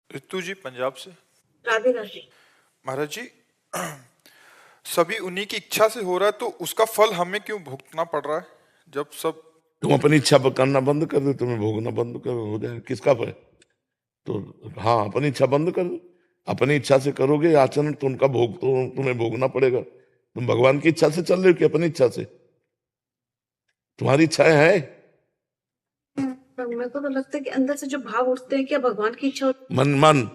रितु जी पंजाब से। राधे राधे। महाराज जी, सभी उन्हीं की इच्छा से हो रहा है तो उसका फल हमें क्यों भुगतना पड़ रहा है? जब सब तुम अपनी इच्छा पर करना बंद कर दो, तुम्हें भोगना बंद कर हो जाए, किसका फल? तो हाँ, अपनी इच्छा बंद कर दो। अपनी इच्छा से करोगे आचरण तो उनका भोग तो तुम्हें भोगना पड़ेगा। तुम भगवान की इच्छा से चल रहे हो कि अपनी इच्छा से? तुम्हारी इच्छाएं है? पर मेरे को तो लगता है कि अंदर से जो भाव उठते हैं, क्या भगवान की इच्छा मन मन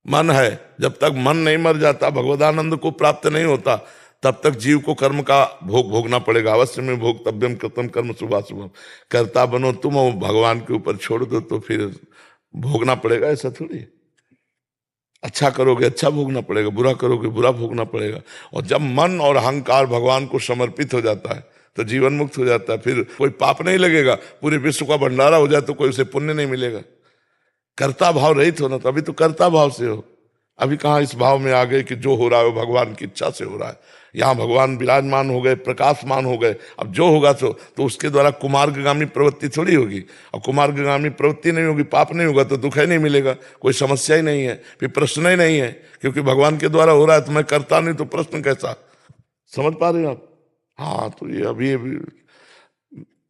मन है। जब तक मन नहीं मर जाता, भगवदानंद को प्राप्त नहीं होता, तब तक जीव को कर्म का भोग भोगना पड़ेगा। अवश्य में भोक्तव्यम कृतम कर्म शुभाशुभम। करता बनो तुम और भगवान के ऊपर छोड़ दो तो फिर भोगना पड़ेगा। ऐसा थोड़ी है। अच्छा करोगे अच्छा भोगना पड़ेगा, बुरा करोगे बुरा भोगना पड़ेगा। और जब मन और अहंकार भगवान को समर्पित हो जाता है तो जीवन मुक्त हो जाता है। फिर कोई पाप नहीं लगेगा। पूरे विश्व का भंडारा हो जाए तो कोई उसे पुण्य नहीं मिलेगा। कर्ता भाव रहित होना, तो अभी तो कर्ता भाव से हो। अभी कहाँ इस भाव में आ गए कि जो हो रहा है वो भगवान की इच्छा से हो रहा है। यहाँ भगवान विराजमान हो गए, प्रकाशमान हो गए। अब जो होगा तो उसके द्वारा कुमार्गामी प्रवृत्ति थोड़ी होगी। और कुमार्गामी प्रवृत्ति नहीं होगी, पाप नहीं होगा तो दुख ही नहीं मिलेगा, कोई समस्या ही नहीं है, फिर प्रश्न ही नहीं है। क्योंकि भगवान के द्वारा हो रहा है तो मैं करता नहीं, तो प्रश्न कैसा? समझ पा रहे हो आप? हाँ, तो ये अभी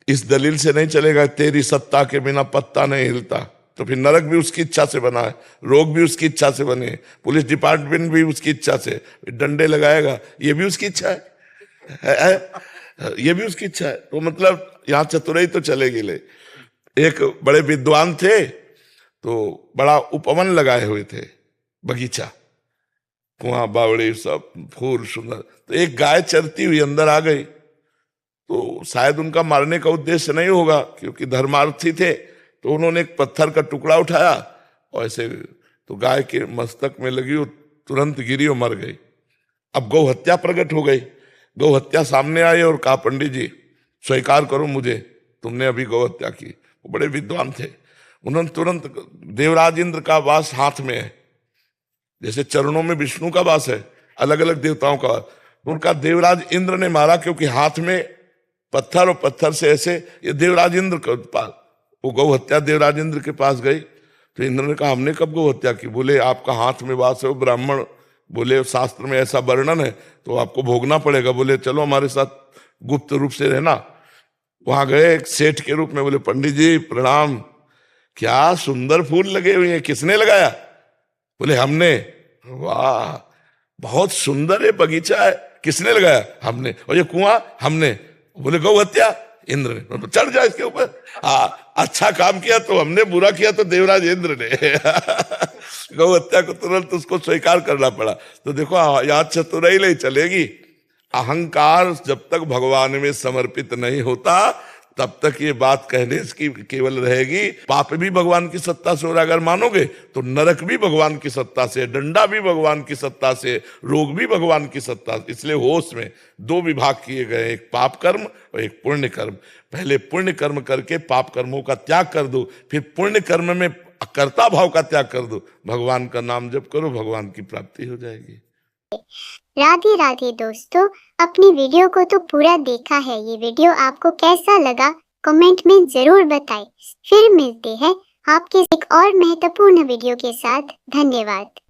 इस दलील से नहीं चलेगा, तेरी सत्ता के बिना पत्ता नहीं हिलता। तो फिर नरक भी उसकी इच्छा से बना है, रोग भी उसकी इच्छा से बने, पुलिस डिपार्टमेंट भी उसकी इच्छा से, डंडे लगाएगा ये भी उसकी इच्छा है, ये भी उसकी इच्छा है। तो मतलब यहाँ चतुराई तो चलेगी। ले, एक बड़े विद्वान थे तो बड़ा उपवन लगाए हुए थे, बगीचा, कुआं बावड़ी सब फूल सुंदर। तो एक गाय चरती हुई अंदर आ गई। तो शायद उनका मारने का उद्देश्य नहीं होगा, क्योंकि धर्मार्थी थे। तो उन्होंने एक पत्थर का टुकड़ा उठाया और ऐसे तो गाय के मस्तक में लगी, वो तुरंत गिरी और मर गई। अब गौ हत्या प्रकट हो गई। गौ हत्या सामने आई और कहा, पंडित जी स्वीकार करो मुझे, तुमने अभी गौ हत्या की। वो बड़े विद्वान थे। उन्होंने तुरंत, देवराज इंद्र का वास हाथ में है, जैसे चरणों में विष्णु का वास है, अलग अलग देवताओं का। उनका देवराज इंद्र ने मारा, क्योंकि हाथ में पत्थर और पत्थर से ऐसे, ये देवराज इंद्र के पास, वो गौ हत्या देवराज इंद्र के पास गई। तो इंद्र ने कहा, हमने कब गौ हत्या की? बोले आपका हाथ में वास है, वो ब्राह्मण, बोले शास्त्र में ऐसा वर्णन है तो आपको भोगना पड़ेगा। बोले चलो हमारे साथ गुप्त रूप से रहना। वहां गए एक सेठ के रूप में। बोले पंडित जी प्रणाम, क्या सुंदर फूल लगे हुए हैं, किसने लगाया? बोले हमने। वाह, बहुत सुंदर है बगीचा है, किसने लगाया? हमने। और ये कुआं? हमने। बोले गौ हत्या? इंद्र ने। तो चढ़ जाए इसके ऊपर। हाँ, अच्छा काम किया तो हमने, बुरा किया तो देवराज इंद्र ने। गौ हत्या को तुरंत उसको स्वीकार करना पड़ा। तो देखो यहाँ चतुराई नहीं चलेगी। अहंकार जब तक भगवान में समर्पित नहीं होता तब तक ये बात कहने की केवल रहेगी। पाप भी भगवान की सत्ता से हो रहा है अगर मानोगे, तो नरक भी भगवान की सत्ता से, डंडा भी भगवान की सत्ता से, रोग भी भगवान की सत्ता से। इसलिए होश में दो विभाग किए गए, एक पाप कर्म और एक पुण्य कर्म। पहले पुण्य कर्म करके पाप कर्मों का त्याग कर दो, फिर पुण्य कर्म में कर्ता भाव का त्याग कर दो। भगवान का नाम जप करो, भगवान की प्राप्ति हो जाएगी। राधे राधे दोस्तों, अपनी वीडियो को तो पूरा देखा है। ये वीडियो आपको कैसा लगा कमेंट में जरूर बताएं। फिर मिलते हैं आपके एक और महत्वपूर्ण वीडियो के साथ। धन्यवाद।